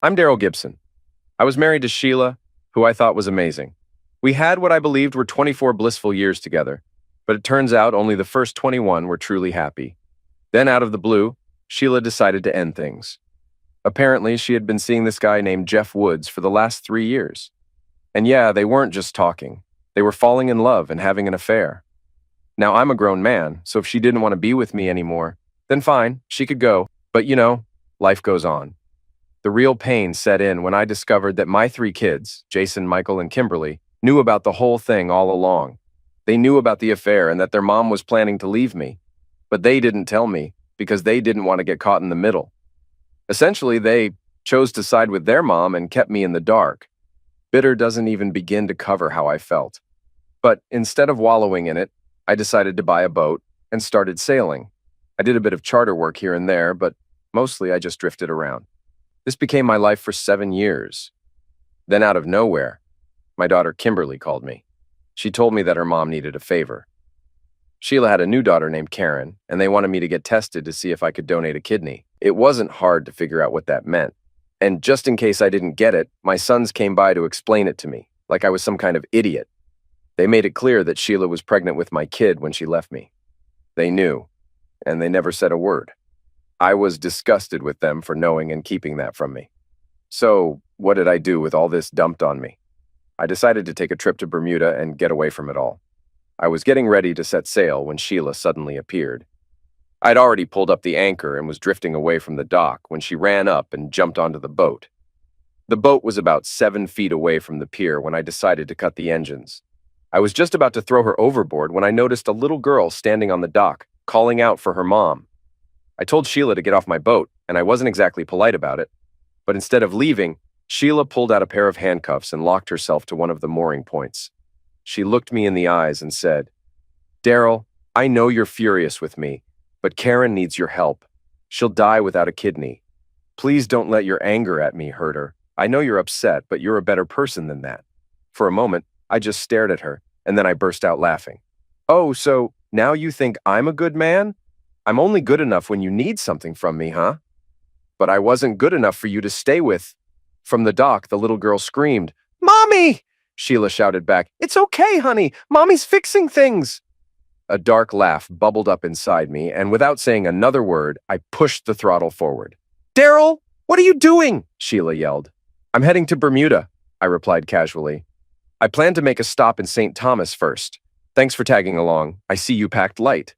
I'm Daryl Gibson. I was married to Sheila, who I thought was amazing. We had what I believed were 24 blissful years together, but it turns out only the first 21 were truly happy. Then, out of the blue, Sheila decided to end things. Apparently, she had been seeing this guy named Jeff Woods for the last 3 years. And yeah, they weren't just talking. They were falling in love and having an affair. Now, I'm a grown man, so if she didn't want to be with me anymore, then fine, she could go. But life goes on. The real pain set in when I discovered that my 3 kids, Jason, Michael, and Kimberly, knew about the whole thing all along. They knew about the affair and that their mom was planning to leave me. But they didn't tell me because they didn't want to get caught in the middle. Essentially, they chose to side with their mom and kept me in the dark. Bitter doesn't even begin to cover how I felt. But instead of wallowing in it, I decided to buy a boat and started sailing. I did a bit of charter work here and there, but mostly I just drifted around. This became my life for 7 years. Then out of nowhere, my daughter Kimberly called me. She told me that her mom needed a favor. Sheila had a new daughter named Karen, and they wanted me to get tested to see if I could donate a kidney. It wasn't hard to figure out what that meant. And just in case I didn't get it, my sons came by to explain it to me, like I was some kind of idiot. They made it clear that Sheila was pregnant with my kid when she left me. They knew, and they never said a word. I was disgusted with them for knowing and keeping that from me. So, what did I do with all this dumped on me? I decided to take a trip to Bermuda and get away from it all. I was getting ready to set sail when Sheila suddenly appeared. I'd already pulled up the anchor and was drifting away from the dock when she ran up and jumped onto the boat. The boat was about 7 feet away from the pier when I decided to cut the engines. I was just about to throw her overboard when I noticed a little girl standing on the dock, calling out for her mom. I told Sheila to get off my boat, and I wasn't exactly polite about it. But instead of leaving, Sheila pulled out a pair of handcuffs and locked herself to one of the mooring points. She looked me in the eyes and said, "Daryl, I know you're furious with me, but Karen needs your help. She'll die without a kidney. Please don't let your anger at me hurt her. I know you're upset, but you're a better person than that." For a moment, I just stared at her, and then I burst out laughing. "Oh, so now you think I'm a good man? I'm only good enough when you need something from me, huh? But I wasn't good enough for you to stay with." From the dock, the little girl screamed, "Mommy!" Sheila shouted back, "It's okay, honey. Mommy's fixing things." A dark laugh bubbled up inside me, and without saying another word, I pushed the throttle forward. "Daryl, what are you doing?" Sheila yelled. "I'm heading to Bermuda," I replied casually. "I plan to make a stop in St. Thomas first. Thanks for tagging along. I see you packed light."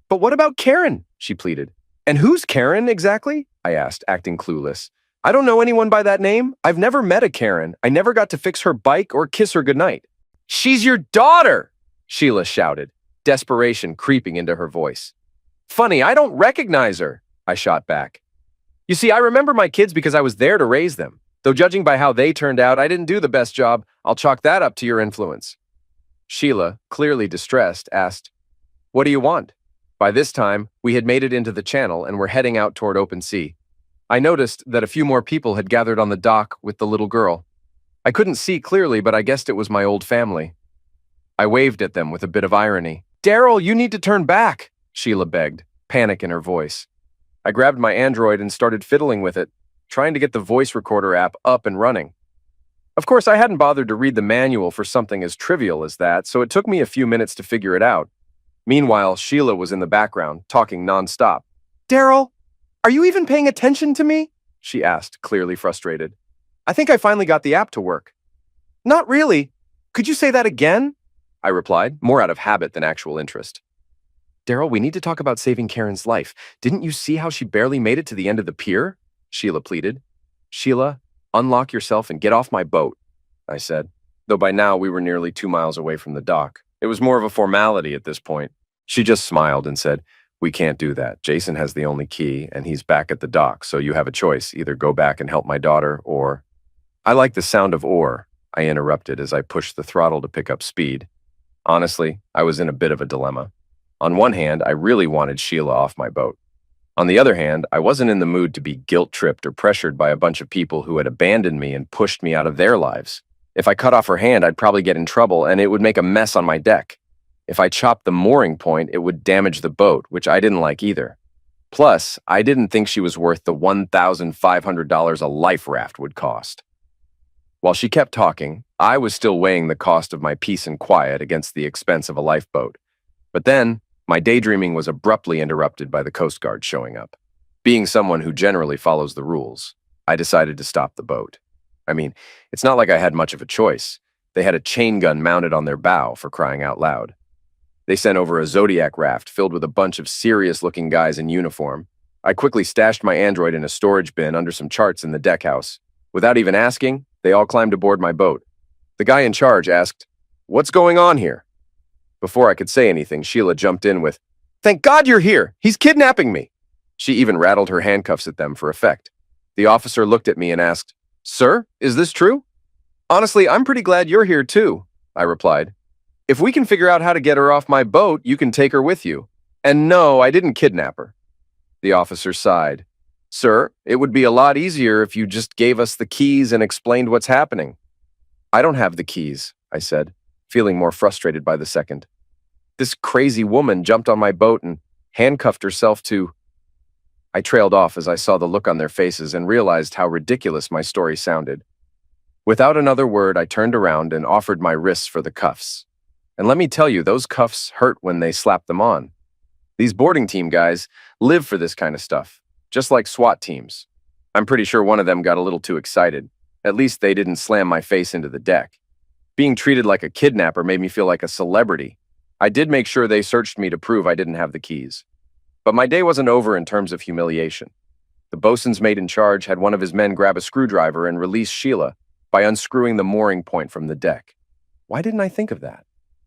"But what about Karen?" she pleaded. "And who's Karen exactly?" I asked, acting clueless. "I don't know anyone by that name. I've never met a Karen. I never got to fix her bike or kiss her goodnight." "She's your daughter!" Sheila shouted, desperation creeping into her voice. "Funny, I don't recognize her," I shot back. "You see, I remember my kids because I was there to raise them. Though judging by how they turned out, I didn't do the best job. I'll chalk that up to your influence." Sheila, clearly distressed, asked, "What do you want?" By this time, we had made it into the channel and were heading out toward open sea. I noticed that a few more people had gathered on the dock with the little girl. I couldn't see clearly, but I guessed it was my old family. I waved at them with a bit of irony. "Daryl, you need to turn back," Sheila begged, panic in her voice. I grabbed my Android and started fiddling with it, trying to get the voice recorder app up and running. Of course, I hadn't bothered to read the manual for something as trivial as that, so it took me a few minutes to figure it out. Meanwhile, Sheila was in the background, talking nonstop. "Daryl, are you even paying attention to me?" she asked, clearly frustrated. "I think I finally got the app to work." "Not really. Could you say that again?" I replied, more out of habit than actual interest. "Daryl, we need to talk about saving Karen's life. Didn't you see how she barely made it to the end of the pier?" Sheila pleaded. "Sheila, unlock yourself and get off my boat," I said, though by now we were nearly 2 miles away from the dock. It was more of a formality at this point. She just smiled and said, "We can't do that. Jason has the only key, and he's back at the dock, so you have a choice. Either go back and help my daughter, or—" "I like the sound of or," I interrupted as I pushed the throttle to pick up speed. Honestly, I was in a bit of a dilemma. On one hand, I really wanted Sheila off my boat. On the other hand, I wasn't in the mood to be guilt-tripped or pressured by a bunch of people who had abandoned me and pushed me out of their lives. If I cut off her hand, I'd probably get in trouble, and it would make a mess on my deck. If I chopped the mooring point, it would damage the boat, which I didn't like either. Plus, I didn't think she was worth the $1,500 a life raft would cost. While she kept talking, I was still weighing the cost of my peace and quiet against the expense of a lifeboat. But then, my daydreaming was abruptly interrupted by the Coast Guard showing up. Being someone who generally follows the rules, I decided to stop the boat. I mean, it's not like I had much of a choice. They had a chain gun mounted on their bow, for crying out loud. They sent over a Zodiac raft filled with a bunch of serious-looking guys in uniform. I quickly stashed my Android in a storage bin under some charts in the deckhouse. Without even asking, they all climbed aboard my boat. The guy in charge asked, "What's going on here?" Before I could say anything, Sheila jumped in with, "Thank God you're here! He's kidnapping me!" She even rattled her handcuffs at them for effect. The officer looked at me and asked, "Sir, is this true?" "Honestly, I'm pretty glad you're here too," I replied. "If we can figure out how to get her off my boat, you can take her with you. And no, I didn't kidnap her." The officer sighed. "Sir, it would be a lot easier if you just gave us the keys and explained what's happening." "I don't have the keys," I said, feeling more frustrated by the second. "This crazy woman jumped on my boat and handcuffed herself to—" I trailed off as I saw the look on their faces and realized how ridiculous my story sounded. Without another word, I turned around and offered my wrists for the cuffs. And let me tell you, those cuffs hurt when they slap them on. These boarding team guys live for this kind of stuff, just like SWAT teams. I'm pretty sure one of them got a little too excited. At least they didn't slam my face into the deck. Being treated like a kidnapper made me feel like a celebrity. I did make sure they searched me to prove I didn't have the keys. But my day wasn't over in terms of humiliation. The bosun's mate in charge had one of his men grab a screwdriver and release Sheila by unscrewing the mooring point from the deck. Why didn't I think of that?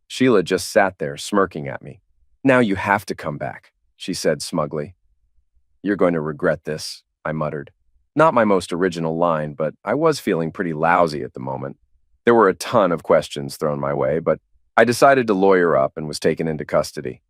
Sheila just sat there, smirking at me. "Now you have to come back," she said smugly. "You're going to regret this," I muttered. Not my most original line, but I was feeling pretty lousy at the moment. There were a ton of questions thrown my way, but I decided to lawyer up and was taken into custody.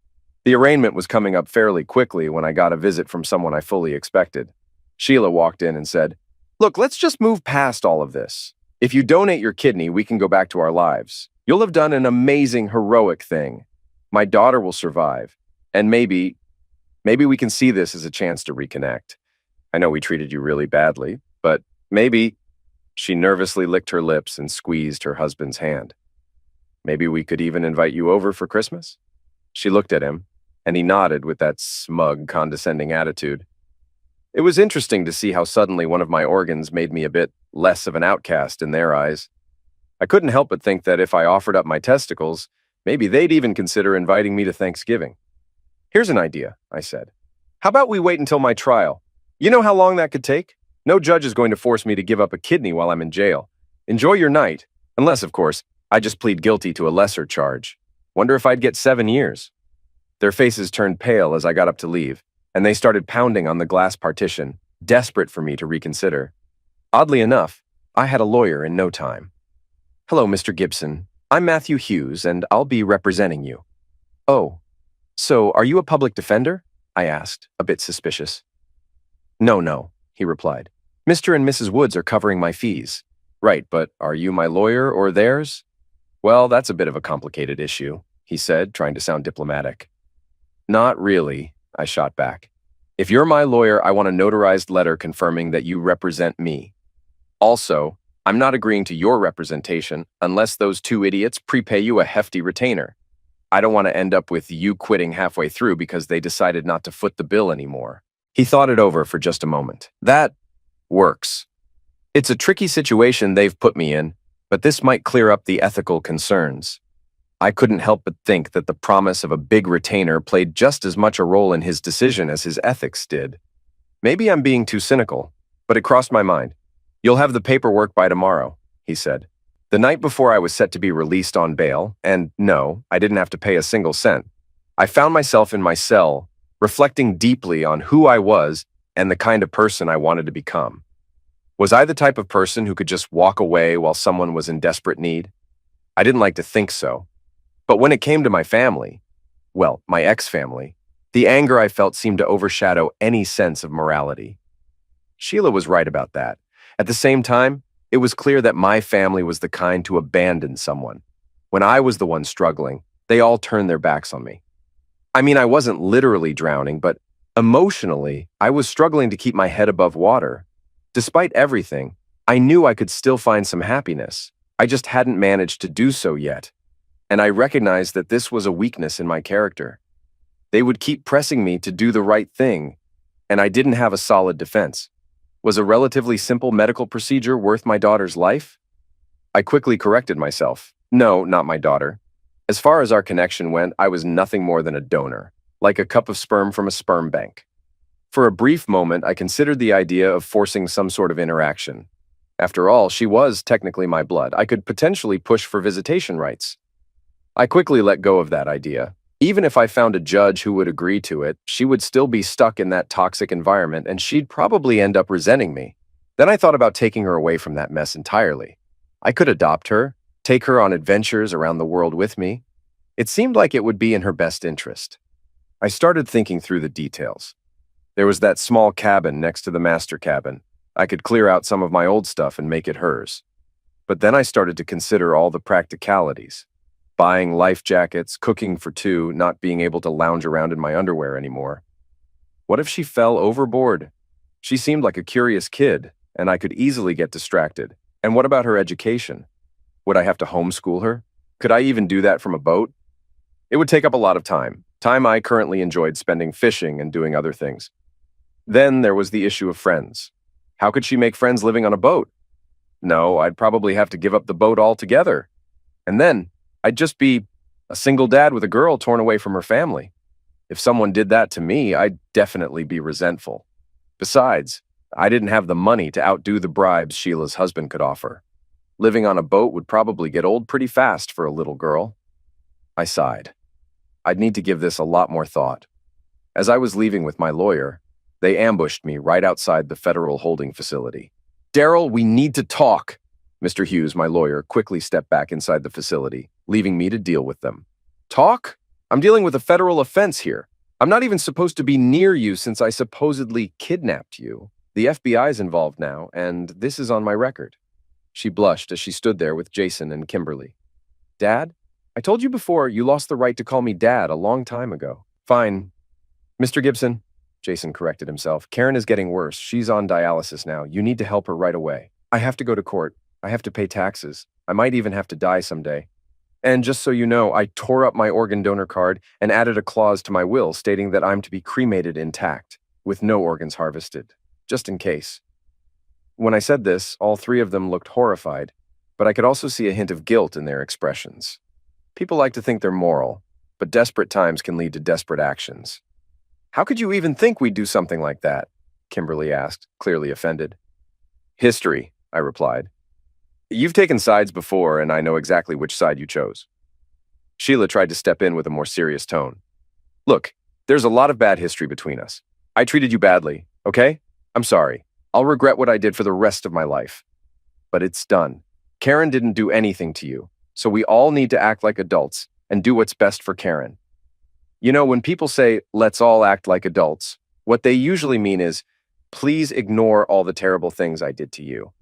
The arraignment was coming up fairly quickly when I got a visit from someone I fully expected. Sheila walked in and said, "Look, let's just move past all of this. If you donate your kidney, we can go back to our lives. You'll have done an amazing, heroic thing. My daughter will survive. And maybe we can see this as a chance to reconnect. I know we treated you really badly, but maybe—" She nervously licked her lips and squeezed her husband's hand. "Maybe we could even invite you over for Christmas?" She looked at him, and he nodded with that smug, condescending attitude. It was interesting to see how suddenly one of my organs made me a bit less of an outcast in their eyes. I couldn't help but think that if I offered up my testicles, maybe they'd even consider inviting me to Thanksgiving. "Here's an idea," I said. "How about we wait until my trial? You know how long that could take? No judge is going to force me to give up a kidney while I'm in jail. Enjoy your night. Unless, of course, I just plead guilty to a lesser charge. Wonder if I'd get 7 years." Their faces turned pale as I got up to leave, and they started pounding on the glass partition, desperate for me to reconsider. Oddly enough, I had a lawyer in no time. "Hello, Mr. Gibson. I'm Matthew Hughes, and I'll be representing you." "Oh, so are you a public defender?" I asked, a bit suspicious. No, he replied. "Mr. and Mrs. Woods are covering my fees." "Right, but are you my lawyer or theirs?" "Well, that's a bit of a complicated issue," he said, trying to sound diplomatic. "Not really," I shot back. "If you're my lawyer, I want a notarized letter confirming that you represent me. Also, I'm not agreeing to your representation unless those two idiots prepay you a hefty retainer. I don't want to end up with you quitting halfway through because they decided not to foot the bill anymore." He thought it over for just a moment. "That works. It's a tricky situation they've put me in, but this might clear up the ethical concerns." I couldn't help but think that the promise of a big retainer played just as much a role in his decision as his ethics did. Maybe I'm being too cynical, but it crossed my mind. "You'll have the paperwork by tomorrow," he said. The night before I was set to be released on bail, and no, I didn't have to pay a single cent, I found myself in my cell, reflecting deeply on who I was and the kind of person I wanted to become. Was I the type of person who could just walk away while someone was in desperate need? I didn't like to think so. But when it came to my family, well, my ex-family, the anger I felt seemed to overshadow any sense of morality. Sheila was right about that. At the same time, it was clear that my family was the kind to abandon someone. When I was the one struggling, they all turned their backs on me. I mean, I wasn't literally drowning, but Emotionally, I was struggling to keep my head above water. Despite everything, I knew I could still find some happiness. I just hadn't managed to do so yet, and I recognized that this was a weakness in my character. They would keep pressing me to do the right thing, and I didn't have a solid defense. Was a relatively simple medical procedure worth my daughter's life? I quickly corrected myself. No, not my daughter. As far as our connection went, I was nothing more than a donor, like a cup of sperm from a sperm bank. For a brief moment, I considered the idea of forcing some sort of interaction. After all, she was technically my blood. I could potentially push for visitation rights. I quickly let go of that idea. Even if I found a judge who would agree to it, she would still be stuck in that toxic environment and she'd probably end up resenting me. Then I thought about taking her away from that mess entirely. I could adopt her, take her on adventures around the world with me. It seemed like it would be in her best interest. I started thinking through the details. There was that small cabin next to the master cabin. I could clear out some of my old stuff and make it hers. But then I started to consider all the practicalities. Buying life jackets, cooking for two, not being able to lounge around in my underwear anymore. What if she fell overboard? She seemed like a curious kid, and I could easily get distracted. And what about her education? Would I have to homeschool her? Could I even do that from a boat? It would take up a lot of time I currently enjoyed spending fishing and doing other things. Then there was the issue of friends. How could she make friends living on a boat? No, I'd probably have to give up the boat altogether. And then I'd just be a single dad with a girl torn away from her family. If someone did that to me, I'd definitely be resentful. Besides, I didn't have the money to outdo the bribes Sheila's husband could offer. Living on a boat would probably get old pretty fast for a little girl. I sighed. I'd need to give this a lot more thought. As I was leaving with my lawyer, they ambushed me right outside the federal holding facility. "Daryl, we need to talk." Mr. Hughes, my lawyer, quickly stepped back inside the facility, leaving me to deal with them. Talk? I'm dealing with a federal offense here. I'm not even supposed to be near you since I supposedly kidnapped you. The FBI's involved now, and this is on my record. She blushed as she stood there with Jason and Kimberly. Dad? I told you before you lost the right to call me Dad a long time ago. Fine. Mr. Gibson, Jason corrected himself. Karen is getting worse. She's on dialysis now. You need to help her right away. I have to go to court. I have to pay taxes. I might even have to die someday. And just so you know, I tore up my organ donor card and added a clause to my will stating that I'm to be cremated intact, with no organs harvested, just in case. When I said this, all three of them looked horrified, but I could also see a hint of guilt in their expressions. People like to think they're moral, but desperate times can lead to desperate actions. How could you even think we'd do something like that? Kimberly asked, clearly offended. History, I replied. You've taken sides before, and I know exactly which side you chose. Sheila tried to step in with a more serious tone. Look, there's a lot of bad history between us. I treated you badly, okay? I'm sorry. I'll regret what I did for the rest of my life. But it's done. Karen didn't do anything to you, so we all need to act like adults and do what's best for Karen. You know, when people say, let's all act like adults, what they usually mean is, please ignore all the terrible things I did to you.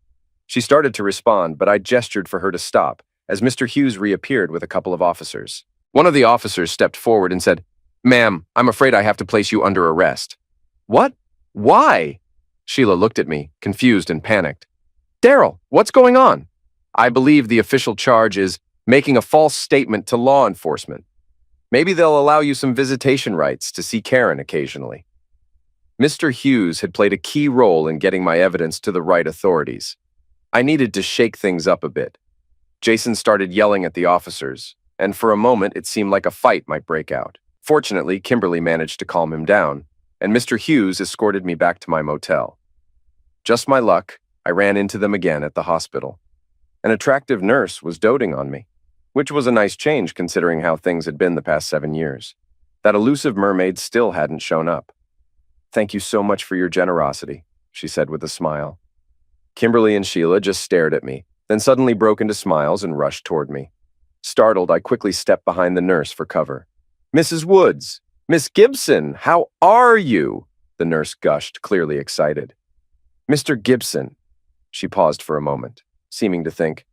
She started to respond, but I gestured for her to stop, as Mr. Hughes reappeared with a couple of officers. One of the officers stepped forward and said, Ma'am, I'm afraid I have to place you under arrest. What? Why? Sheila looked at me, confused and panicked. Daryl, what's going on? I believe the official charge is making a false statement to law enforcement. Maybe they'll allow you some visitation rights to see Karen occasionally. Mr. Hughes had played a key role in getting my evidence to the right authorities. I needed to shake things up a bit. Jason started yelling at the officers, and for a moment it seemed like a fight might break out. Fortunately, Kimberly managed to calm him down, and Mr. Hughes escorted me back to my motel. Just my luck, I ran into them again at the hospital. An attractive nurse was doting on me, which was a nice change considering how things had been the past 7 years. That elusive mermaid still hadn't shown up. Thank you so much for your generosity, she said with a smile. Kimberly and Sheila just stared at me, then suddenly broke into smiles and rushed toward me. Startled, I quickly stepped behind the nurse for cover. Mrs. Woods! Miss Gibson, how are you? The nurse gushed, clearly excited. Mr. Gibson. She paused for a moment, seeming to think.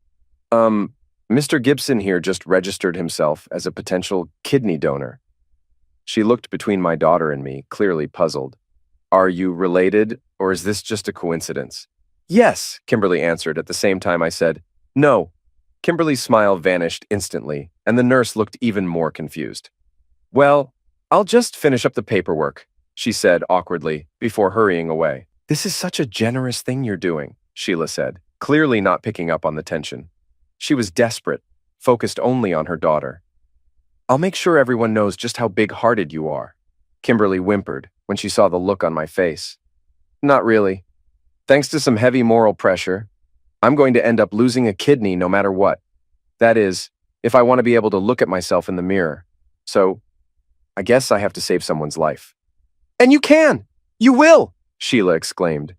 Mr. Gibson here just registered himself as a potential kidney donor. She looked between my daughter and me, clearly puzzled. Are you related, or is this just a coincidence? Yes, Kimberly answered at the same time I said, no. Kimberly's smile vanished instantly, and the nurse looked even more confused. Well, I'll just finish up the paperwork, she said awkwardly, before hurrying away. This is such a generous thing you're doing, Sheila said, clearly not picking up on the tension. She was desperate, focused only on her daughter. I'll make sure everyone knows just how big-hearted you are, Kimberly whimpered when she saw the look on my face. Not really. Thanks to some heavy moral pressure, I'm going to end up losing a kidney no matter what. That is, if I want to be able to look at myself in the mirror. So, I guess I have to save someone's life. And you can! You will! Sheila exclaimed.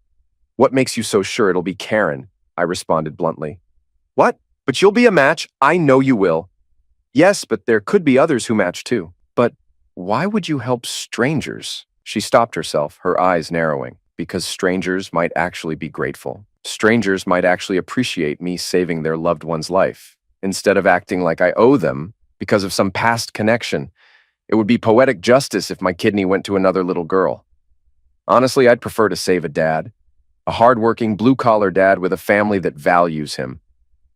What makes you so sure it'll be Karen? I responded bluntly. What? But you'll be a match. I know you will. Yes, but there could be others who match too. But why would you help strangers? She stopped herself, her eyes narrowing. Because strangers might actually be grateful. Strangers might actually appreciate me saving their loved one's life, instead of acting like I owe them because of some past connection. It would be poetic justice if my kidney went to another little girl. Honestly, I'd prefer to save a dad. A hardworking, blue-collar dad with a family that values him.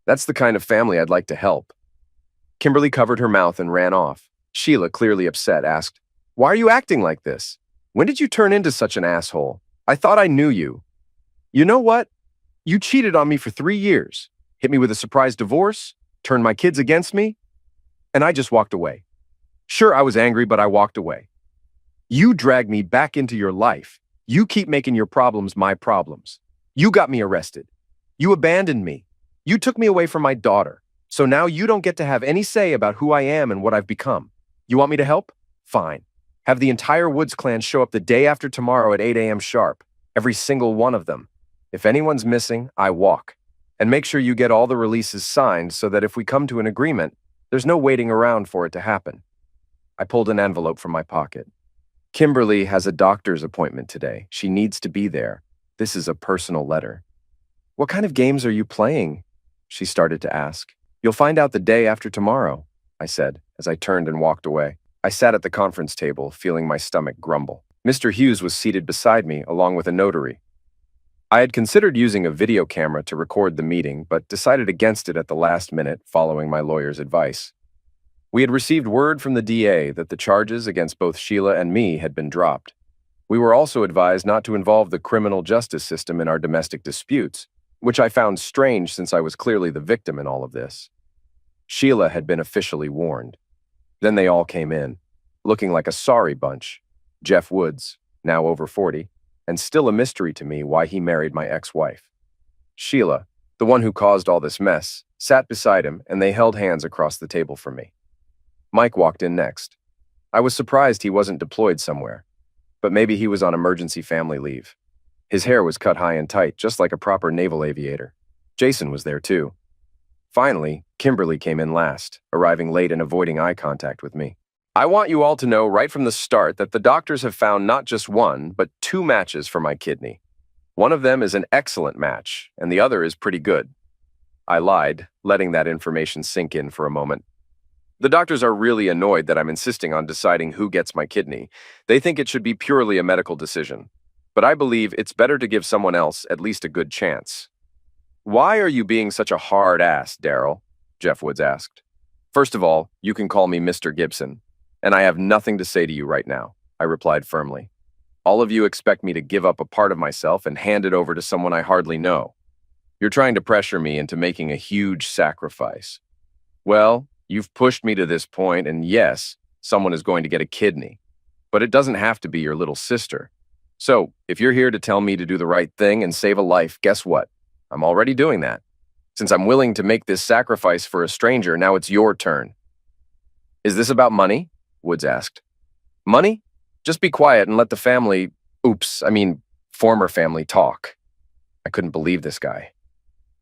That's the kind of family I'd like to help. Kimberly covered her mouth and ran off. Sheila, clearly upset, asked, Why are you acting like this? When did you turn into such an asshole? I thought I knew you. You know what? You cheated on me for 3 years, hit me with a surprise divorce, turned my kids against me, and I just walked away. Sure, I was angry, but I walked away. You dragged me back into your life. You keep making your problems my problems. You got me arrested. You abandoned me. You took me away from my daughter. So now you don't get to have any say about who I am and what I've become. You want me to help? Fine. Have the entire Woods clan show up the day after tomorrow at 8 a.m. sharp. Every single one of them. If anyone's missing, I walk. And make sure you get all the releases signed so that if we come to an agreement, there's no waiting around for it to happen. I pulled an envelope from my pocket. Kimberly has a doctor's appointment today. She needs to be there. This is a personal letter. What kind of games are you playing? She started to ask. You'll find out the day after tomorrow, I said, as I turned and walked away. I sat at the conference table, feeling my stomach grumble. Mr. Hughes was seated beside me, along with a notary. I had considered using a video camera to record the meeting, but decided against it at the last minute, following my lawyer's advice. We had received word from the DA that the charges against both Sheila and me had been dropped. We were also advised not to involve the criminal justice system in our domestic disputes, which I found strange since I was clearly the victim in all of this. Sheila had been officially warned. Then they all came in, looking like a sorry bunch. Jeff Woods, now over 40, and still a mystery to me why he married my ex-wife. Sheila, the one who caused all this mess, sat beside him, and they held hands across the table from me. Mike walked in next. I was surprised he wasn't deployed somewhere, but maybe he was on emergency family leave. His hair was cut high and tight, just like a proper naval aviator. Jason was there too. Finally, Kimberly came in last, arriving late and avoiding eye contact with me. I want you all to know right from the start that the doctors have found not just one, but 2 matches for my kidney. One of them is an excellent match, and the other is pretty good. I lied, letting that information sink in for a moment. The doctors are really annoyed that I'm insisting on deciding who gets my kidney. They think it should be purely a medical decision. But I believe it's better to give someone else at least a good chance. Why are you being such a hard ass, Daryl? Jeff Woods asked. First of all, you can call me Mr. Gibson, and I have nothing to say to you right now, I replied firmly. All of you expect me to give up a part of myself and hand it over to someone I hardly know. You're trying to pressure me into making a huge sacrifice. Well, you've pushed me to this point, and yes, someone is going to get a kidney. But it doesn't have to be your little sister. So, if you're here to tell me to do the right thing and save a life, guess what? I'm already doing that. Since I'm willing to make this sacrifice for a stranger, now it's your turn. Is this about money? Woods asked. Money? Just be quiet and let the former family talk. I couldn't believe this guy.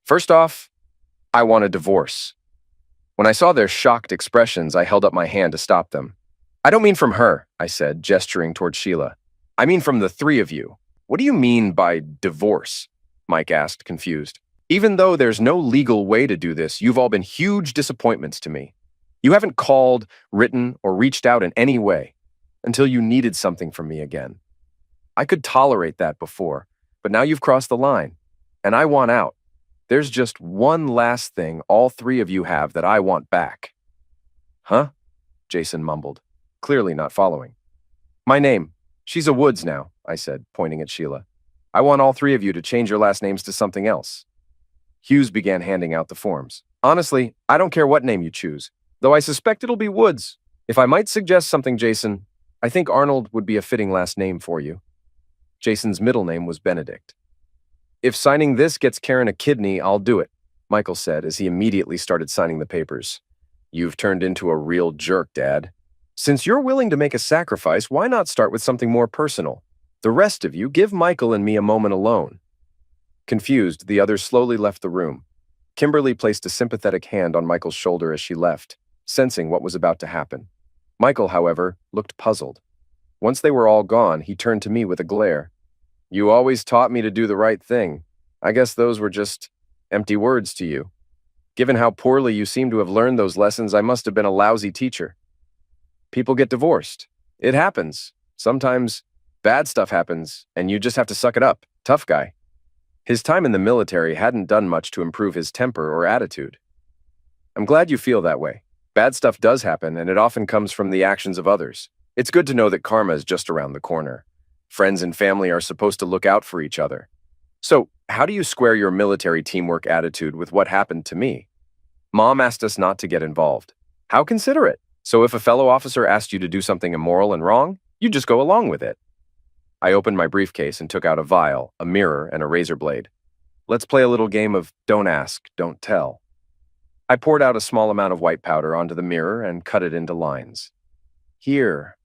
First off, I want a divorce. When I saw their shocked expressions, I held up my hand to stop them. I don't mean from her, I said, gesturing toward Sheila. I mean from the 3 of you. What do you mean by divorce? Mike asked, confused. Even though there's no legal way to do this, you've all been huge disappointments to me. You haven't called, written, or reached out in any way. until you needed something from me again. I could tolerate that before, but now you've crossed the line, and I want out. There's just one last thing all three of you have that I want back." "Huh?" Jason mumbled, clearly not following. "My name. She's a Woods now," I said, pointing at Sheila. "I want all three of you to change your last names to something else." Hughes began handing out the forms. "Honestly, I don't care what name you choose, though I suspect it'll be Woods. If I might suggest something, Jason, I think Arnold would be a fitting last name for you." Jason's middle name was Benedict. "If signing this gets Karen a kidney, I'll do it," Michael said as he immediately started signing the papers. "You've turned into a real jerk, Dad. Since you're willing to make a sacrifice, why not start with something more personal? The rest of you, give Michael and me a moment alone." Confused, the others slowly left the room. Kimberly placed a sympathetic hand on Michael's shoulder as she left, sensing what was about to happen. Michael, however, looked puzzled. Once they were all gone, he turned to me with a glare. "You always taught me to do the right thing. I guess those were just empty words to you. Given how poorly you seem to have learned those lessons, I must have been a lousy teacher. People get divorced. It happens. Sometimes bad stuff happens, and you just have to suck it up. Tough guy." His time in the military hadn't done much to improve his temper or attitude. "I'm glad you feel that way. Bad stuff does happen, and it often comes from the actions of others. It's good to know that karma is just around the corner. Friends and family are supposed to look out for each other. So, how do you square your military teamwork attitude with what happened to me? Mom asked us not to get involved. How considerate. So if a fellow officer asked you to do something immoral and wrong, you just go along with it." I opened my briefcase and took out a vial, a mirror, and a razor blade. "Let's play a little game of don't ask, don't tell." I poured out a small amount of white powder onto the mirror and cut it into lines. "Here.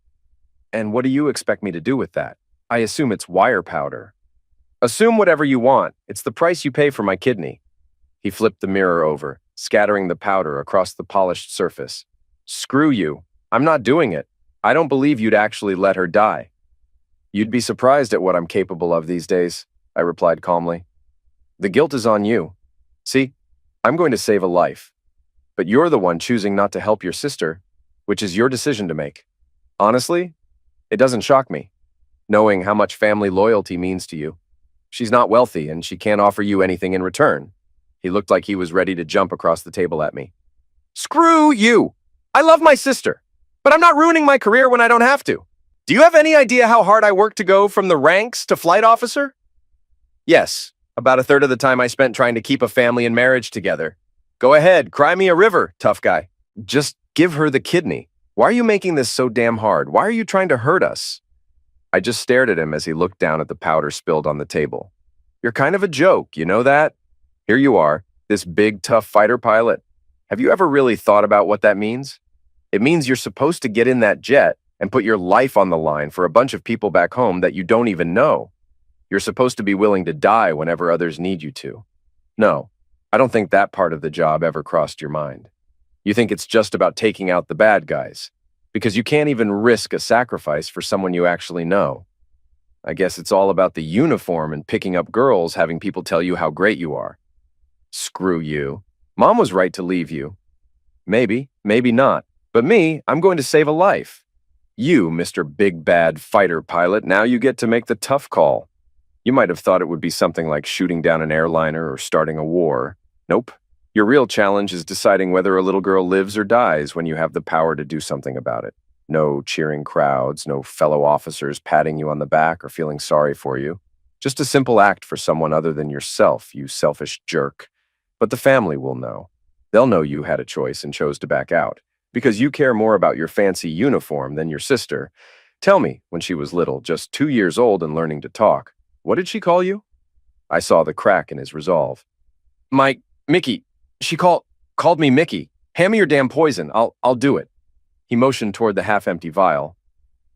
And what do you expect me to do with that? I assume it's wire powder." "Assume whatever you want. It's the price you pay for my kidney." He flipped the mirror over, scattering the powder across the polished surface. "Screw you. I'm not doing it. I don't believe you'd actually let her die." "You'd be surprised at what I'm capable of these days," I replied calmly. "The guilt is on you. See, I'm going to save a life. But you're the one choosing not to help your sister, which is your decision to make. Honestly, it doesn't shock me, knowing how much family loyalty means to you. She's not wealthy, and she can't offer you anything in return." He looked like he was ready to jump across the table at me. "Screw you! I love my sister, but I'm not ruining my career when I don't have to. Do you have any idea how hard I worked to go from the ranks to flight officer? Yes, about a third of the time I spent trying to keep a family and marriage together. Go ahead, cry me a river, tough guy. Just give her the kidney. Why are you making this so damn hard? Why are you trying to hurt us?" I just stared at him as he looked down at the powder spilled on the table. "You're kind of a joke, you know that? Here you are, this big, tough fighter pilot. Have you ever really thought about what that means? It means you're supposed to get in that jet and put your life on the line for a bunch of people back home that you don't even know. You're supposed to be willing to die whenever others need you to. No, I don't think that part of the job ever crossed your mind. You think it's just about taking out the bad guys, because you can't even risk a sacrifice for someone you actually know. I guess it's all about the uniform and picking up girls, having people tell you how great you are. Screw you. Mom was right to leave you. Maybe, maybe not. But me, I'm going to save a life. You, Mr. Big Bad Fighter Pilot, now you get to make the tough call. You might have thought it would be something like shooting down an airliner or starting a war. Nope. Your real challenge is deciding whether a little girl lives or dies when you have the power to do something about it. No cheering crowds, no fellow officers patting you on the back or feeling sorry for you. Just a simple act for someone other than yourself, you selfish jerk. But the family will know. They'll know you had a choice and chose to back out, because you care more about your fancy uniform than your sister. Tell me, when she was little, just 2 years old and learning to talk, what did she call you? I saw the crack in his resolve. Mickey. She called me Mickey. Hand me your damn poison. I'll do it. He motioned toward the half-empty vial.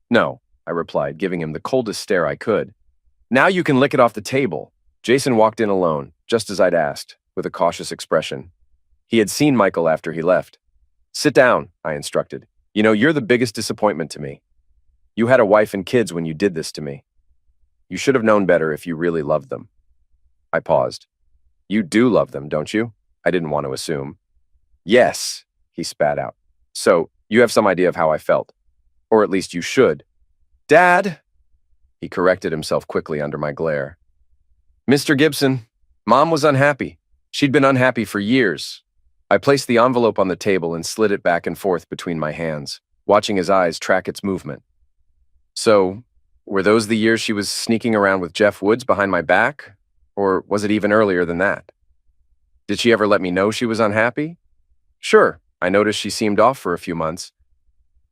No, I replied, giving him the coldest stare I could. Now you can lick it off the table. Jason walked in alone, just as I'd asked, with a cautious expression. He had seen Michael after he left. Sit down, I instructed. You know, you're the biggest disappointment to me. You had a wife and kids when you did this to me. You should have known better if you really loved them. I paused. You do love them, don't you? I didn't want to assume. Yes, he spat out. So, you have some idea of how I felt. Or at least you should. Dad! He corrected himself quickly under my glare. Mr. Gibson, Mom was unhappy. She'd been unhappy for years. I placed the envelope on the table and slid it back and forth between my hands, watching his eyes track its movement. So, were those the years she was sneaking around with Jeff Woods behind my back? Or was it even earlier than that? Did she ever let me know she was unhappy? Sure, I noticed she seemed off for a few months,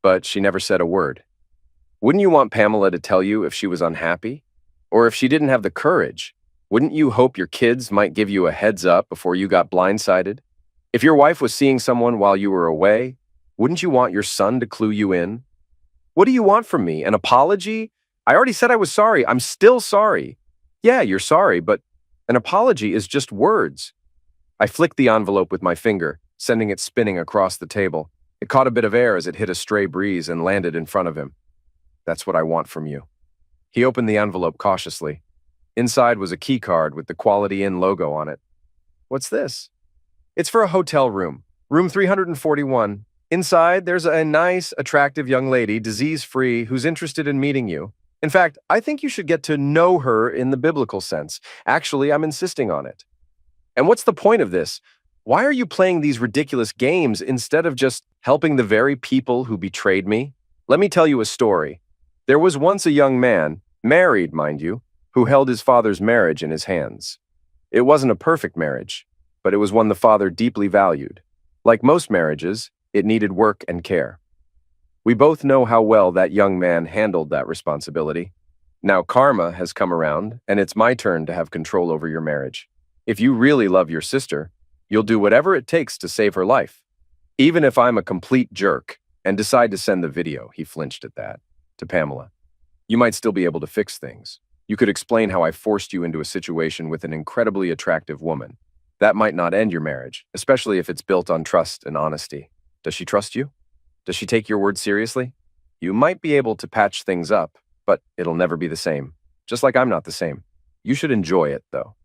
but she never said a word. Wouldn't you want Pamela to tell you if she was unhappy? Or if she didn't have the courage, wouldn't you hope your kids might give you a heads up before you got blindsided? If your wife was seeing someone while you were away, wouldn't you want your son to clue you in? What do you want from me? An apology? I already said I was sorry. I'm still sorry. Yeah, you're sorry, but an apology is just words. I flicked the envelope with my finger, sending it spinning across the table. It caught a bit of air as it hit a stray breeze and landed in front of him. That's what I want from you. He opened the envelope cautiously. Inside was a key card with the Quality Inn logo on it. What's this? It's for a hotel room, room 341. Inside, there's a nice, attractive young lady, disease-free, who's interested in meeting you. In fact, I think you should get to know her in the biblical sense. Actually, I'm insisting on it. And what's the point of this? Why are you playing these ridiculous games instead of just helping the very people who betrayed me? Let me tell you a story. There was once a young man, married, mind you, who held his father's marriage in his hands. It wasn't a perfect marriage, but it was one the father deeply valued. Like most marriages, it needed work and care. We both know how well that young man handled that responsibility. Now karma has come around, and it's my turn to have control over your marriage. If you really love your sister, you'll do whatever it takes to save her life. Even if I'm a complete jerk and decide to send the video, he flinched at that, to Pamela. You might still be able to fix things. You could explain how I forced you into a situation with an incredibly attractive woman. That might not end your marriage, especially if it's built on trust and honesty. Does she trust you? Does she take your word seriously? You might be able to patch things up, but it'll never be the same. Just like I'm not the same. You should enjoy it, though.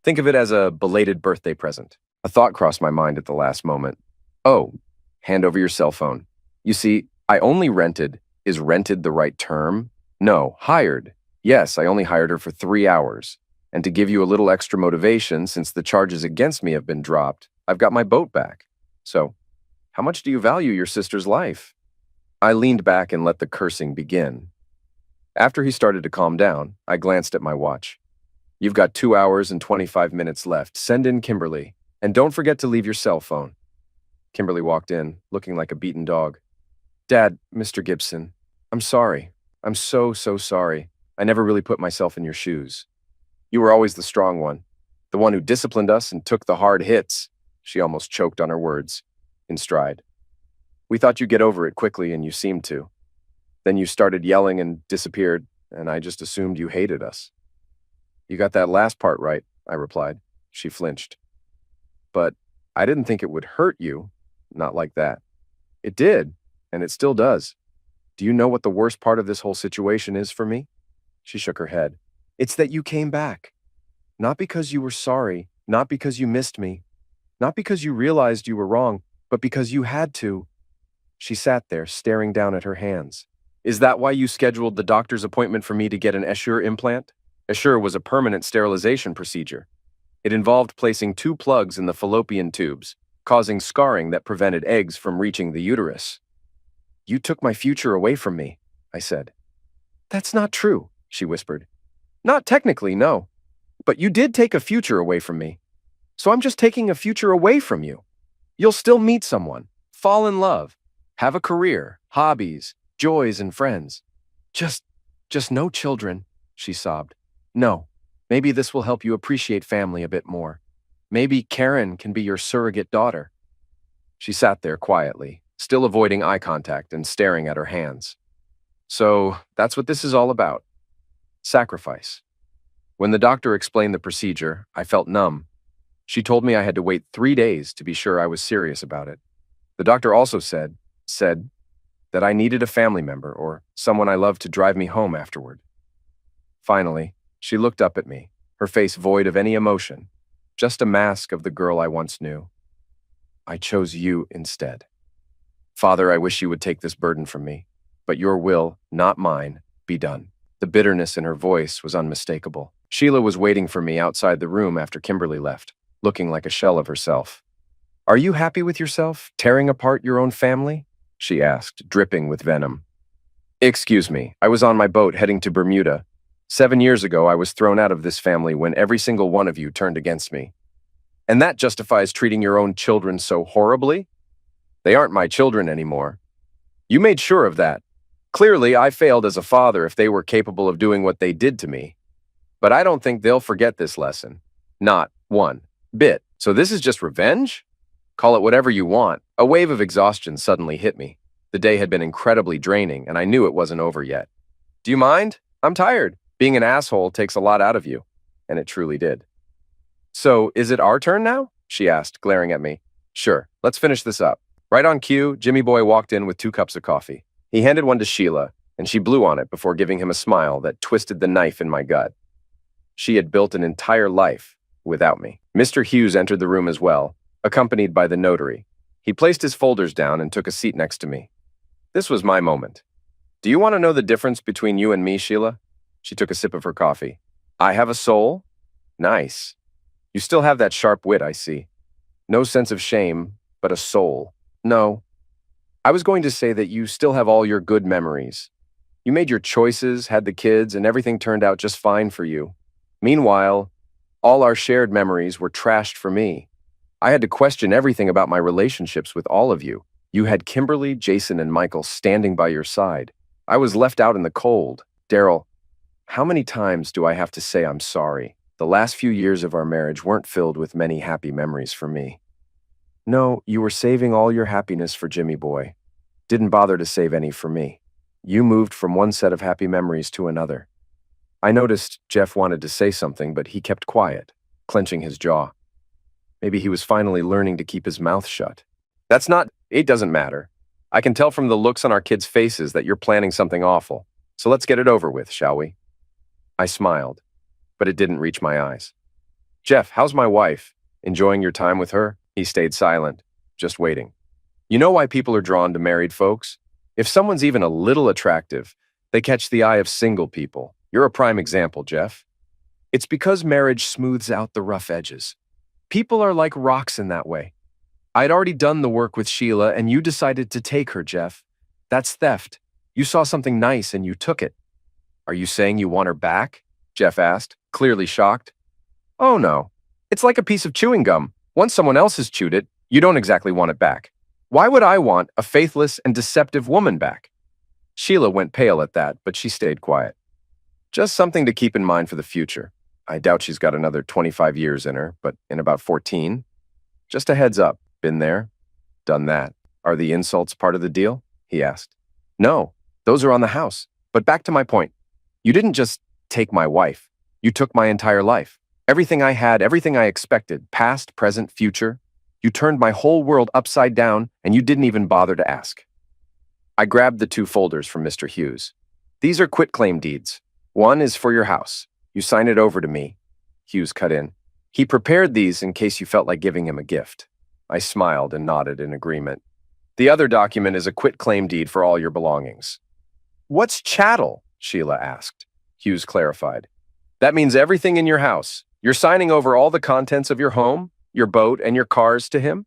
Think of it as a belated birthday present. A thought crossed my mind at the last moment. Oh, hand over your cell phone. You see, I only rented. Is rented the right term? No, hired. Yes, I only hired her for 3 hours. And to give you a little extra motivation, since the charges against me have been dropped, I've got my boat back. So, how much do you value your sister's life? I leaned back and let the cursing begin. After he started to calm down, I glanced at my watch. You've got 2 hours and 25 minutes left. Send in Kimberly. And don't forget to leave your cell phone. Kimberly walked in, looking like a beaten dog. Dad, Mr. Gibson, I'm sorry. I'm so sorry. I never really put myself in your shoes. You were always the strong one, the one who disciplined us and took the hard hits. She almost choked on her words, in stride. We thought you'd get over it quickly, and you seemed to. Then you started yelling and disappeared, and I just assumed you hated us. You got that last part right, I replied. She flinched. But I didn't think it would hurt you, not like that. It did, and it still does. Do you know what the worst part of this whole situation is for me? She shook her head. It's that you came back. Not because you were sorry, not because you missed me, not because you realized you were wrong, but because you had to. She sat there, staring down at her hands. Is that why you scheduled the doctor's appointment for me to get an Essure implant? Essure was a permanent sterilization procedure. It involved placing 2 plugs in the fallopian tubes, causing scarring that prevented eggs from reaching the uterus. You took my future away from me, I said. That's not true, she whispered. Not technically, no. But you did take a future away from me. So I'm just taking a future away from you. You'll still meet someone, fall in love, have a career, hobbies, joys, and friends. Just no children, she sobbed. No, maybe this will help you appreciate family a bit more. Maybe Karen can be your surrogate daughter. She sat there quietly, still avoiding eye contact and staring at her hands. So that's what this is all about. Sacrifice. When the doctor explained the procedure, I felt numb. She told me I had to wait 3 days to be sure I was serious about it. The doctor also said that I needed a family member or someone I loved to drive me home afterward. Finally, she looked up at me, her face void of any emotion, just a mask of the girl I once knew. I chose you instead. Father, I wish you would take this burden from me, but your will, not mine, be done. The bitterness in her voice was unmistakable. Sheila was waiting for me outside the room after Kimberly left, looking like a shell of herself. "Are you happy with yourself, tearing apart your own family?" she asked, dripping with venom. "Excuse me, I was on my boat heading to Bermuda. 7 years ago, I was thrown out of this family when every single one of you turned against me. And that justifies treating your own children so horribly? They aren't my children anymore. You made sure of that. Clearly, I failed as a father if they were capable of doing what they did to me. But I don't think they'll forget this lesson. Not one bit. So this is just revenge? Call it whatever you want." A wave of exhaustion suddenly hit me. The day had been incredibly draining, and I knew it wasn't over yet. "Do you mind? I'm tired. Being an asshole takes a lot out of you." And it truly did. "So, is it our turn now?" she asked, glaring at me. "Sure, let's finish this up." Right on cue, Jimmy Boy walked in with 2 cups of coffee. He handed one to Sheila, and she blew on it before giving him a smile that twisted the knife in my gut. She had built an entire life without me. Mr. Hughes entered the room as well, accompanied by the notary. He placed his folders down and took a seat next to me. This was my moment. "Do you want to know the difference between you and me, Sheila?" She took a sip of her coffee. "I have a soul? Nice. You still have that sharp wit, I see. No sense of shame, but a soul. No. I was going to say that you still have all your good memories. You made your choices, had the kids, and everything turned out just fine for you. Meanwhile, all our shared memories were trashed for me. I had to question everything about my relationships with all of you. You had Kimberly, Jason, and Michael standing by your side. I was left out in the cold. Daryl, how many times do I have to say I'm sorry? The last few years of our marriage weren't filled with many happy memories for me. No, you were saving all your happiness for Jimmy Boy. Didn't bother to save any for me. You moved from one set of happy memories to another." I noticed Jeff wanted to say something, but he kept quiet, clenching his jaw. Maybe he was finally learning to keep his mouth shut. It doesn't matter. I can tell from the looks on our kids' faces that you're planning something awful. So let's get it over with, shall we?" I smiled, but it didn't reach my eyes. "Jeff, how's my wife? Enjoying your time with her?" He stayed silent, just waiting. You know why people are drawn to married folks? If someone's even a little attractive, they catch the eye of single people. You're a prime example, Jeff. It's because marriage smooths out the rough edges. People are like rocks in that way. I'd already done the work with Sheila, and you decided to take her, Jeff. That's theft. You saw something nice and you took it. Are you saying you want her back? Jeff asked, clearly shocked. Oh no. It's like a piece of chewing gum. Once someone else has chewed it, you don't exactly want it back. Why would I want a faithless and deceptive woman back? Sheila went pale at that, but she stayed quiet. Just something to keep in mind for the future. I doubt she's got another 25 years in her, but in about 14. Just a heads up. Been there, done that. Are the insults part of the deal? He asked. No, those are on the house. But back to my point. You didn't just take my wife. You took my entire life. Everything I had, everything I expected, past, present, future. You turned my whole world upside down, and you didn't even bother to ask. I grabbed the 2 folders from Mr. Hughes. These are quitclaim deeds. One is for your house. You sign it over to me. Hughes cut in. He prepared these in case you felt like giving him a gift. I smiled and nodded in agreement. The other document is a quitclaim deed for all your belongings. What's chattel? Sheila asked. Hughes clarified. That means everything in your house. You're signing over all the contents of your home, your boat, and your cars to him?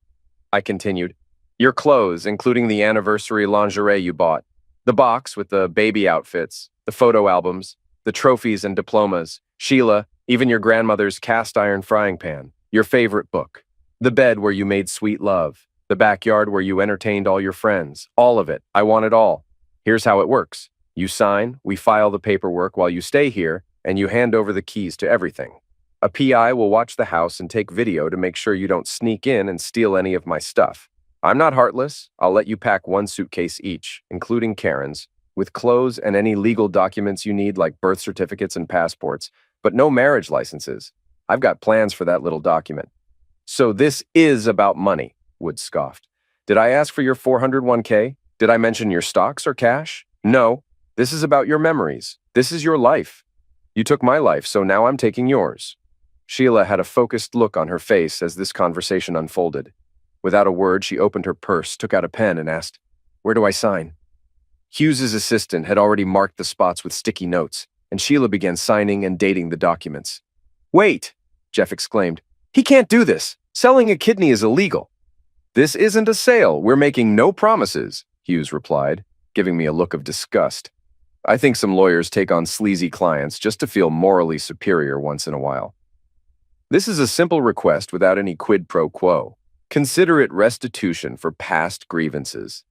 I continued. Your clothes, including the anniversary lingerie you bought, the box with the baby outfits, the photo albums, the trophies and diplomas, Sheila, even your grandmother's cast iron frying pan, your favorite book, the bed where you made sweet love, the backyard where you entertained all your friends, all of it. I want it all. Here's how it works. You sign, we file the paperwork while you stay here, and you hand over the keys to everything. A PI will watch the house and take video to make sure you don't sneak in and steal any of my stuff. I'm not heartless. I'll let you pack 1 suitcase each, including Karen's, with clothes and any legal documents you need like birth certificates and passports, but no marriage licenses. I've got plans for that little document. So this is about money, Wood scoffed. Did I ask for your 401k? Did I mention your stocks or cash? No. This is about your memories. This is your life. You took my life, so now I'm taking yours. Sheila had a focused look on her face as this conversation unfolded. Without a word, she opened her purse, took out a pen, and asked, Where do I sign? Hughes's assistant had already marked the spots with sticky notes, and Sheila began signing and dating the documents. "Wait!" Jeff exclaimed. "He can't do this! Selling a kidney is illegal!" "This isn't a sale. We're making no promises," Hughes replied, giving me a look of disgust. I think some lawyers take on sleazy clients just to feel morally superior once in a while. "This is a simple request without any quid pro quo. Consider it restitution for past grievances."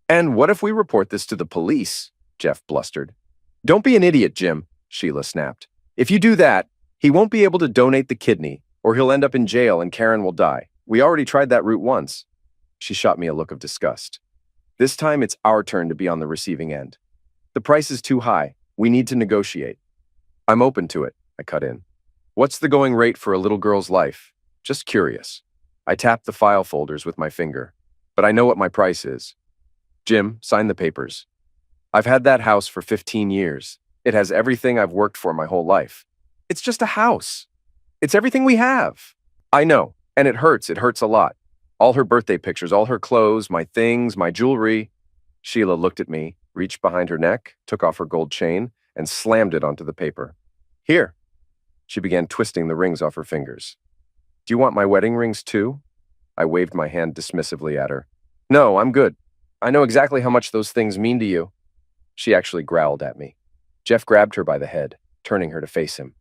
"And what if we report this to the police?" Jeff blustered. "Don't be an idiot, Jim," Sheila snapped. "If you do that, he won't be able to donate the kidney, or he'll end up in jail and Karen will die. We already tried that route once." She shot me a look of disgust. "This time it's our turn to be on the receiving end. The price is too high. We need to negotiate." "I'm open to it," I cut in. "What's the going rate for a little girl's life? Just curious." I tapped the file folders with my finger. "But I know what my price is." "Jim, sign the papers. I've had that house for 15 years. It has everything I've worked for my whole life. It's just a house. It's everything we have." "I know, and it hurts. It hurts a lot. All her birthday pictures, all her clothes, my things, my jewelry." Sheila looked at me, reached behind her neck, took off her gold chain, and slammed it onto the paper. "Here." She began twisting the rings off her fingers. "Do you want my wedding rings too?" I waved my hand dismissively at her. "No, I'm good. I know exactly how much those things mean to you." She actually growled at me. Jeff grabbed her by the head, turning her to face him.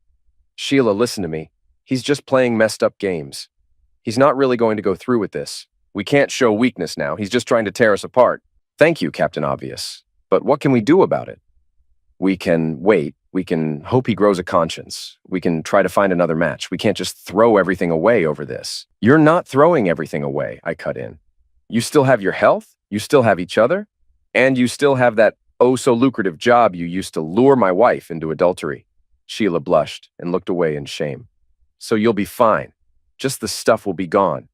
"Sheila, listen to me. He's just playing messed up games. He's not really going to go through with this. We can't show weakness now. He's just trying to tear us apart." "Thank you, Captain Obvious. But what can we do about it?" "We can wait. We can hope he grows a conscience. We can try to find another match. We can't just throw everything away over this." "You're not throwing everything away," I cut in. "You still have your health, you still have each other, and you still have that oh-so-lucrative job you used to lure my wife into adultery." Sheila blushed and looked away in shame. "So you'll be fine. Just the stuff will be gone."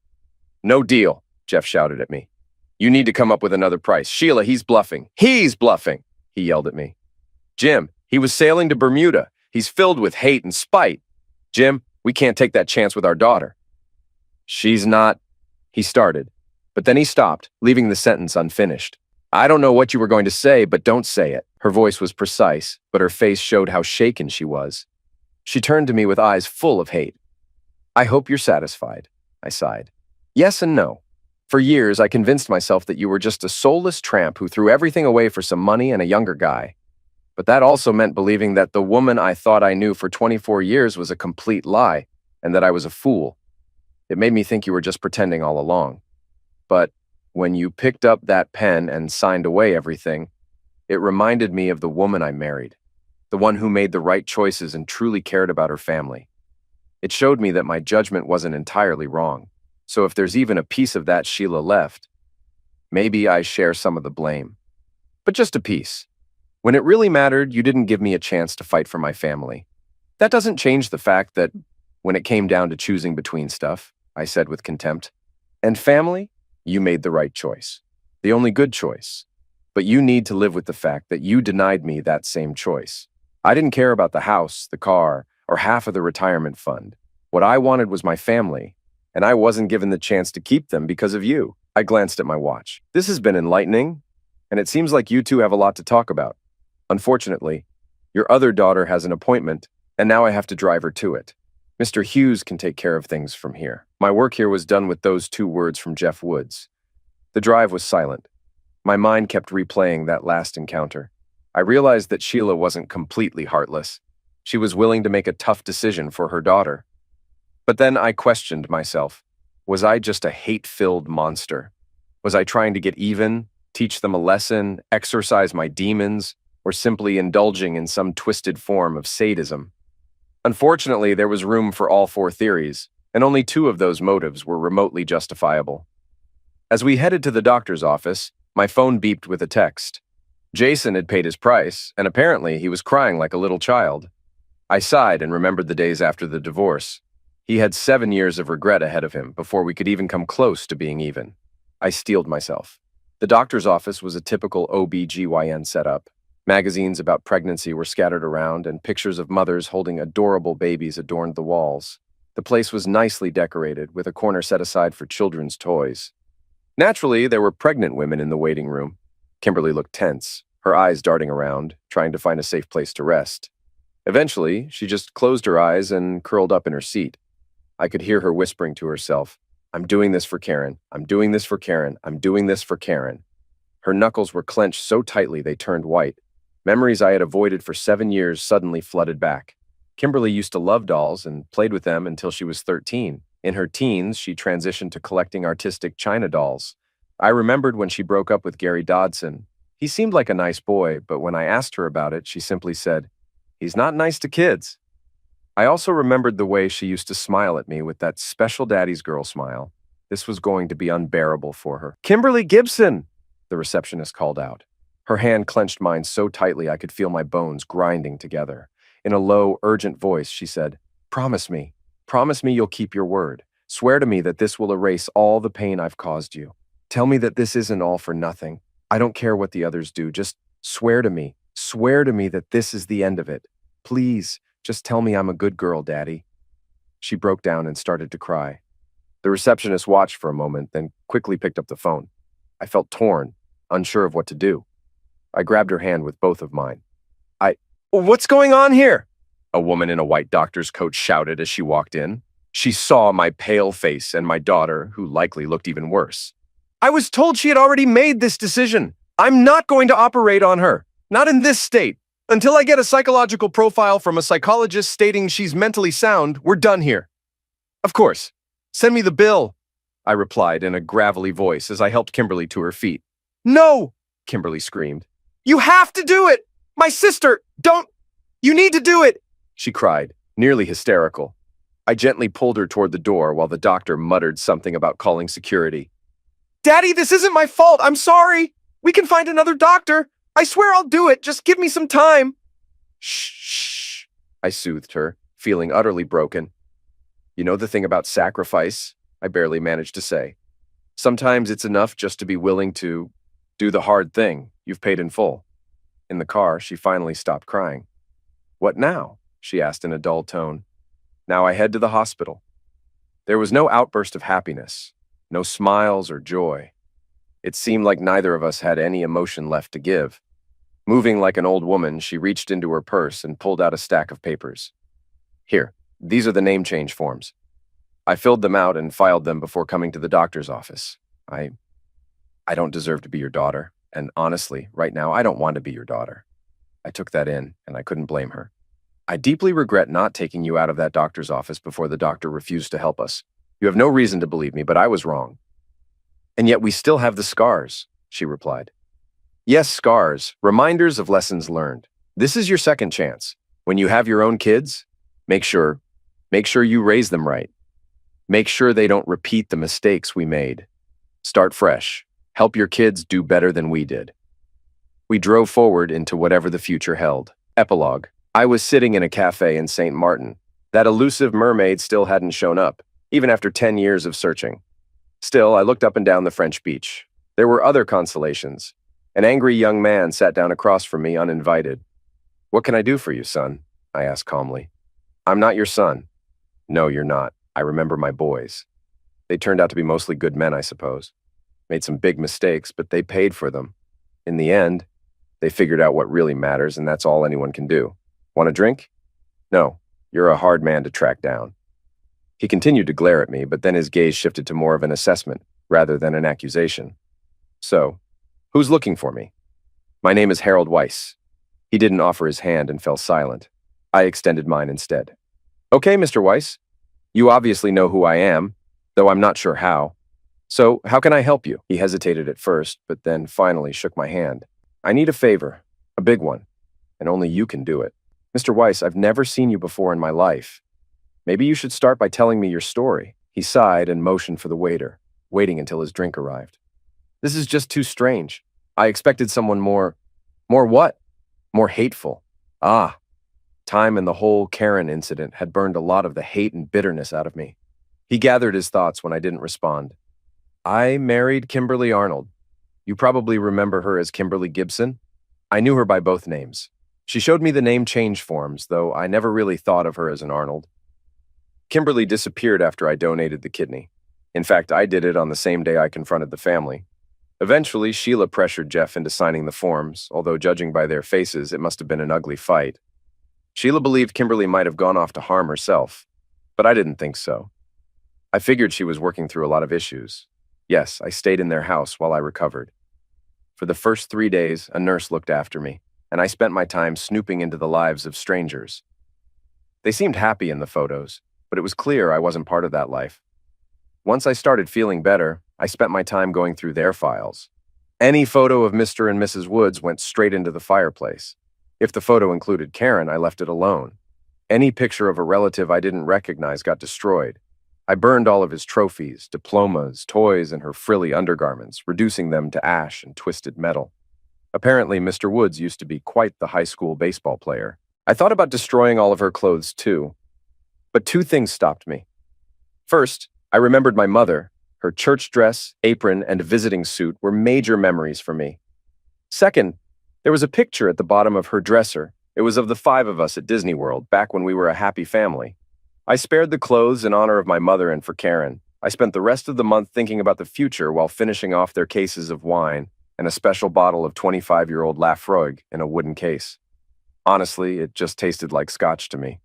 "No deal," Jeff shouted at me. "You need to come up with another price. Sheila, he's bluffing. He's bluffing!" He yelled at me. "Jim, he was sailing to Bermuda. He's filled with hate and spite. Jim, we can't take that chance with our daughter." "She's not—" he started, but then he stopped, leaving the sentence unfinished. "I don't know what you were going to say, but don't say it." Her voice was precise, but her face showed how shaken she was. She turned to me with eyes full of hate. "I hope you're satisfied," I sighed. "Yes and no. For years, I convinced myself that you were just a soulless tramp who threw everything away for some money and a younger guy. But that also meant believing that the woman I thought I knew for 24 years was a complete lie, and that I was a fool. It made me think you were just pretending all along. But when you picked up that pen and signed away everything, it reminded me of the woman I married, the one who made the right choices and truly cared about her family. It showed me that my judgment wasn't entirely wrong. So if there's even a piece of that Sheila left, maybe I share some of the blame. But just a piece. When it really mattered, you didn't give me a chance to fight for my family. That doesn't change the fact that when it came down to choosing between stuff, I said with contempt, and family, you made the right choice. The only good choice. But you need to live with the fact that you denied me that same choice. I didn't care about the house, the car, or half of the retirement fund. What I wanted was my family, and I wasn't given the chance to keep them because of you. I glanced at my watch. This has been enlightening, and it seems like you two have a lot to talk about. Unfortunately, your other daughter has an appointment, and now I have to drive her to it. Mr. Hughes can take care of things from here. My work here was done with those 2 words from Jeff Woods. The drive was silent. My mind kept replaying that last encounter. I realized that Sheila wasn't completely heartless. She was willing to make a tough decision for her daughter. But then I questioned myself. Was I just a hate-filled monster? Was I trying to get even, teach them a lesson, exorcise my demons, or simply indulging in some twisted form of sadism? Unfortunately, there was room for all 4 theories, and only 2 of those motives were remotely justifiable. As we headed to the doctor's office, my phone beeped with a text. Jason had paid his price, and apparently he was crying like a little child. I sighed and remembered the days after the divorce. He had 7 years of regret ahead of him before we could even come close to being even. I steeled myself. The doctor's office was a typical OB/GYN setup. Magazines about pregnancy were scattered around, and pictures of mothers holding adorable babies adorned the walls. The place was nicely decorated, with a corner set aside for children's toys. Naturally, there were pregnant women in the waiting room. Kimberly looked tense, her eyes darting around, trying to find a safe place to rest. Eventually, she just closed her eyes and curled up in her seat. I could hear her whispering to herself, "I'm doing this for Karen. I'm doing this for Karen. I'm doing this for Karen." Her knuckles were clenched so tightly they turned white. Memories I had avoided for 7 years suddenly flooded back. Kimberly used to love dolls and played with them until she was 13. In her teens, she transitioned to collecting artistic China dolls. I remembered when she broke up with Gary Dodson. He seemed like a nice boy, but when I asked her about it, she simply said, "He's not nice to kids." I also remembered the way she used to smile at me with that special daddy's girl smile. This was going to be unbearable for her. "Kimberly Gibson!" the receptionist called out. Her hand clenched mine so tightly I could feel my bones grinding together. In a low, urgent voice, she said, "Promise me. Promise me you'll keep your word. Swear to me that this will erase all the pain I've caused you. Tell me that this isn't all for nothing. I don't care what the others do. Just swear to me. Swear to me that this is the end of it. Please, just tell me I'm a good girl, Daddy." She broke down and started to cry. The receptionist watched for a moment, then quickly picked up the phone. I felt torn, unsure of what to do. I grabbed her hand with both of mine. "What's going on here?" a woman in a white doctor's coat shouted as she walked in. She saw my pale face and my daughter, who likely looked even worse. "I was told she had already made this decision. I'm not going to operate on her. Not in this state. Until I get a psychological profile from a psychologist stating she's mentally sound, we're done here." "Of course. Send me the bill," I replied in a gravelly voice as I helped Kimberly to her feet. "No!" Kimberly screamed. "You have to do it! My sister, don't! You need to do it!" she cried, nearly hysterical. I gently pulled her toward the door while the doctor muttered something about calling security. "Daddy, this isn't my fault. I'm sorry. We can find another doctor. I swear I'll do it. Just give me some time." "Shh," I soothed her, feeling utterly broken. "You know the thing about sacrifice?" I barely managed to say. "Sometimes it's enough just to be willing to do the hard thing you've paid in full." In the car, she finally stopped crying. "What now?" she asked in a dull tone. "Now I head to the hospital." There was no outburst of happiness, no smiles or joy. It seemed like neither of us had any emotion left to give. Moving like an old woman, she reached into her purse and pulled out a stack of papers. "Here, these are the name change forms." I filled them out and filed them before coming to the doctor's office. I don't deserve to be your daughter, and honestly, right now, I don't want to be your daughter. I took that in, and I couldn't blame her. "I deeply regret not taking you out of that doctor's office before the doctor refused to help us. You have no reason to believe me, but I was wrong." "And yet we still have the scars," she replied. "Yes, scars, reminders of lessons learned. This is your second chance. When you have your own kids, make sure you raise them right. Make sure they don't repeat the mistakes we made. Start fresh. Help your kids do better than we did." We drove forward into whatever the future held. Epilogue. I was sitting in a cafe in St. Martin. That elusive mermaid still hadn't shown up, even after 10 years of searching. Still, I looked up and down the French beach. There were other consolations. An angry young man sat down across from me uninvited. "What can I do for you, son?" I asked calmly. "I'm not your son." "No, you're not. I remember my boys. They turned out to be mostly good men, I suppose. Made some big mistakes, but they paid for them. In the end, they figured out what really matters, and that's all anyone can do. Want a drink?" "No, you're a hard man to track down." He continued to glare at me, but then his gaze shifted to more of an assessment rather than an accusation. "So, who's looking for me?" "My name is Harold Weiss." He didn't offer his hand and fell silent. I extended mine instead. "Okay, Mr. Weiss. You obviously know who I am, though I'm not sure how. So, how can I help you?" He hesitated at first, but then finally shook my hand. "I need a favor, a big one, and only you can do it. Mr. Weiss, I've never seen you before in my life. Maybe you should start by telling me your story." He sighed and motioned for the waiter, waiting until his drink arrived. "This is just too strange. I expected someone more what? More hateful. Ah, time and the whole Karen incident had burned a lot of the hate and bitterness out of me." He gathered his thoughts when I didn't respond. "I married Kimberly Arnold. You probably remember her as Kimberly Gibson. I knew her by both names. She showed me the name change forms, though I never really thought of her as an Arnold. Kimberly disappeared after I donated the kidney. In fact, I did it on the same day I confronted the family. Eventually, Sheila pressured Jeff into signing the forms, although judging by their faces, it must have been an ugly fight. Sheila believed Kimberly might have gone off to harm herself, but I didn't think so. I figured she was working through a lot of issues. Yes, I stayed in their house while I recovered. For the first 3 days, a nurse looked after me, and I spent my time snooping into the lives of strangers. They seemed happy in the photos, but it was clear I wasn't part of that life. Once I started feeling better, I spent my time going through their files. Any photo of Mr. and Mrs. Woods went straight into the fireplace. If the photo included Karen, I left it alone. Any picture of a relative I didn't recognize got destroyed. I burned all of his trophies, diplomas, toys, and her frilly undergarments, reducing them to ash and twisted metal. Apparently, Mr. Woods used to be quite the high school baseball player. I thought about destroying all of her clothes too, but two things stopped me. First, I remembered my mother. Her church dress, apron, and visiting suit were major memories for me. Second, there was a picture at the bottom of her dresser. It was of the 5 of us at Disney World, back when we were a happy family. I spared the clothes in honor of my mother and for Karen. I spent the rest of the month thinking about the future while finishing off their cases of wine and a special bottle of 25-year-old Lafroig in a wooden case. Honestly, it just tasted like scotch to me.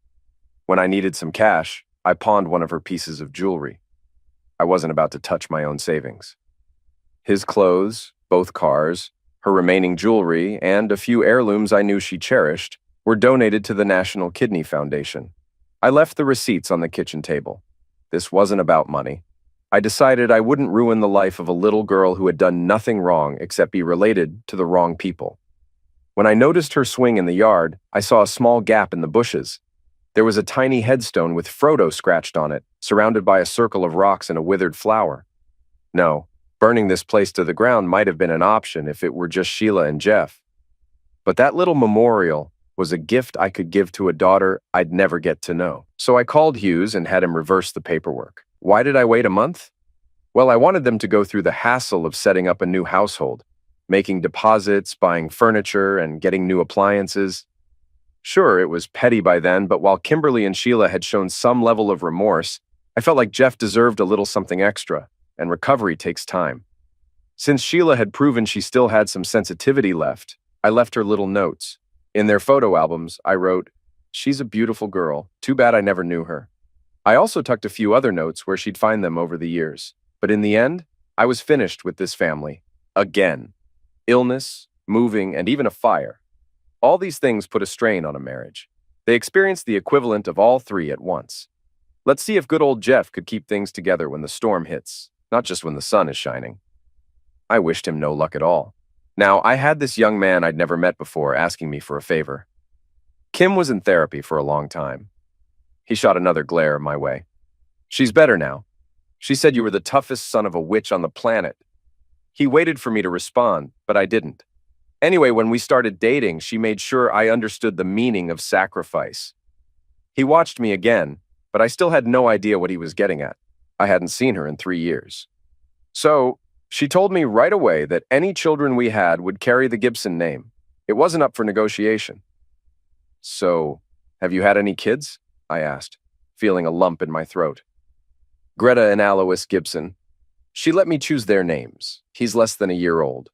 When I needed some cash, I pawned one of her pieces of jewelry. I wasn't about to touch my own savings. His clothes, both cars, her remaining jewelry, and a few heirlooms I knew she cherished were donated to the National Kidney Foundation. I left the receipts on the kitchen table. This wasn't about money. I decided I wouldn't ruin the life of a little girl who had done nothing wrong except be related to the wrong people. When I noticed her swing in the yard, I saw a small gap in the bushes. There was a tiny headstone with Frodo scratched on it, surrounded by a circle of rocks and a withered flower. No, burning this place to the ground might have been an option if it were just Sheila and Jeff. But that little memorial was a gift I could give to a daughter I'd never get to know. So I called Hughes and had him reverse the paperwork. Why did I wait a month? Well, I wanted them to go through the hassle of setting up a new household, making deposits, buying furniture, and getting new appliances. Sure, it was petty by then, but while Kimberly and Sheila had shown some level of remorse, I felt like Jeff deserved a little something extra, and recovery takes time. Since Sheila had proven she still had some sensitivity left, I left her little notes. In their photo albums, I wrote, "She's a beautiful girl. Too bad I never knew her." I also tucked a few other notes where she'd find them over the years. But in the end, I was finished with this family. Again. Illness, moving, and even a fire. All these things put a strain on a marriage. They experienced the equivalent of all 3 at once. Let's see if good old Jeff could keep things together when the storm hits, not just when the sun is shining. I wished him no luck at all. Now, I had this young man I'd never met before asking me for a favor. Kim was in therapy for a long time. He shot another glare my way. "She's better now. She said you were the toughest son of a witch on the planet." He waited for me to respond, but I didn't. Anyway, when we started dating, she made sure I understood the meaning of sacrifice. He watched me again, but I still had no idea what he was getting at. I hadn't seen her in 3 years. So, she told me right away that any children we had would carry the Gibson name. It wasn't up for negotiation. "So, have you had any kids?" I asked, feeling a lump in my throat. "Greta and Alois Gibson. She let me choose their names. He's less than a year old."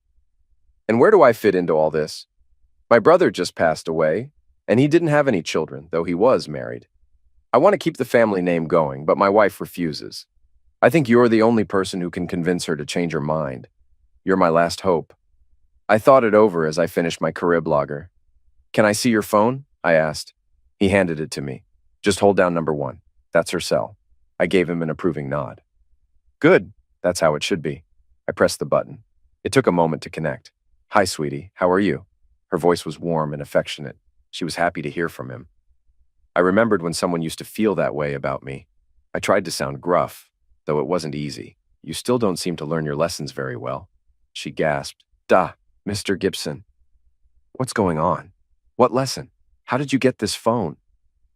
And where do I fit into all this? My brother just passed away, and he didn't have any children, though he was married. I want to keep the family name going, but my wife refuses. I think you're the only person who can convince her to change her mind. You're my last hope. I thought it over as I finished my Carib lager. "Can I see your phone?" I asked. He handed it to me. "Just hold down number 1. That's her cell." I gave him an approving nod. "Good. That's how it should be." I pressed the button. It took a moment to connect. "Hi, sweetie. How are you?" Her voice was warm and affectionate. She was happy to hear from him. I remembered when someone used to feel that way about me. I tried to sound gruff, though it wasn't easy. "You still don't seem to learn your lessons very well." She gasped. "Duh, Mr. Gibson." "What's going on? What lesson? How did you get this phone?"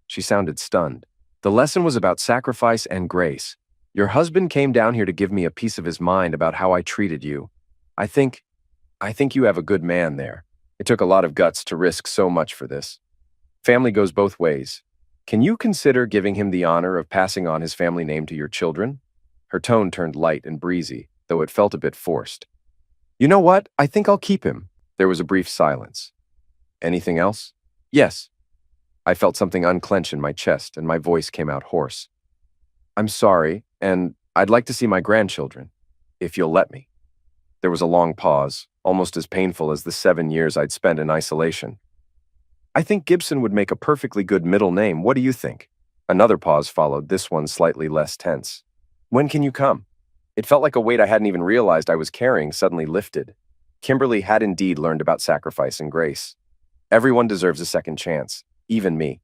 She sounded stunned. "The lesson was about sacrifice and grace. Your husband came down here to give me a piece of his mind about how I treated you. I think you have a good man there. It took a lot of guts to risk so much for this. Family goes both ways. Can you consider giving him the honor of passing on his family name to your children?" Her tone turned light and breezy, though it felt a bit forced. You know what? I think I'll keep him. There was a brief silence. Anything else? Yes. I felt something unclench in my chest, and my voice came out hoarse. I'm sorry, and I'd like to see my grandchildren, if you'll let me. There was a long pause, almost as painful as the 7 years I'd spent in isolation. I think Gibson would make a perfectly good middle name. What do you think? Another pause followed, this one slightly less tense. When can you come? It felt like a weight I hadn't even realized I was carrying suddenly lifted. Kimberly had indeed learned about sacrifice and grace. Everyone deserves a second chance, even me.